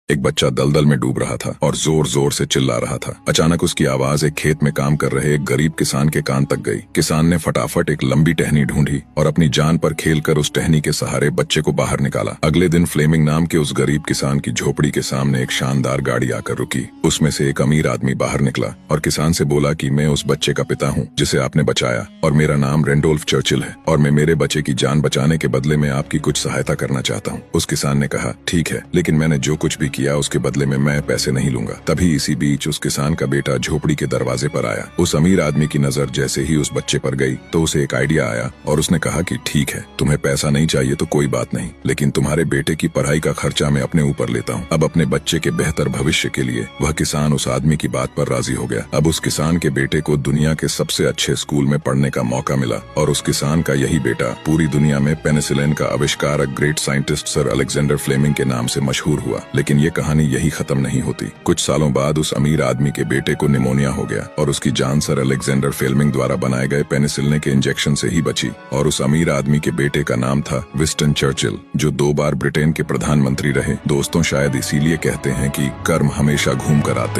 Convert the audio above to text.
एक बच्चा दलदल में डूब रहा था और जोर जोर से चिल्ला रहा था। अचानक उसकी आवाज एक खेत में काम कर रहे एक गरीब किसान के कान तक गई। किसान ने फटाफट एक लंबी टहनी ढूंढी और अपनी जान पर खेलकर उस टहनी के सहारे बच्चे को बाहर निकाला। अगले दिन फ्लेमिंग नाम के उस गरीब किसान की झोपड़ी के सामने एक शानदार गाड़ी आकर रुकी। उसमें से एक अमीर आदमी बाहर निकला और किसान से बोला कि मैं उस बच्चे का पिता हूँ जिसे आपने बचाया, और मेरा नाम रेंडोल्फ चर्चिल है, और मैं मेरे बच्चे की जान बचाने के बदले में आपकी कुछ सहायता करना चाहता हूँ। उस किसान ने कहा, ठीक है, लेकिन मैंने जो कुछ भी किया उसके बदले में मैं पैसे नहीं लूंगा। तभी इसी बीच उस किसान का बेटा झोपड़ी के दरवाजे पर आया। उस अमीर आदमी की नजर जैसे ही उस बच्चे पर गई तो उसे एक आइडिया आया और उसने कहा कि ठीक है, तुम्हें पैसा नहीं चाहिए तो कोई बात नहीं, लेकिन तुम्हारे बेटे की पढ़ाई का खर्चा मैं अपने ऊपर लेता हूँ। अब अपने बच्चे के बेहतर भविष्य के लिए वह किसान उस आदमी की बात पर राजी हो गया। अब उस किसान के बेटे को दुनिया के सबसे अच्छे स्कूल में पढ़ने का मौका मिला और उस किसान का यही बेटा पूरी दुनिया में पेनिसिलिन का आविष्कारक great scientist Sir Alexander Fleming के नाम से मशहूर हुआ। लेकिन ये कहानी यही खत्म नहीं होती। कुछ सालों बाद उस अमीर आदमी के बेटे को निमोनिया हो गया और उसकी जान सर अलेक्जेंडर फ्लेमिंग द्वारा बनाए गए पेनिसिलिन के इंजेक्शन से ही बची। और उस अमीर आदमी के बेटे का नाम था विंस्टन चर्चिल, जो 2 बार ब्रिटेन के प्रधानमंत्री रहे। दोस्तों, शायद इसीलिए कहते हैं कि कर्म हमेशा घूम कर आते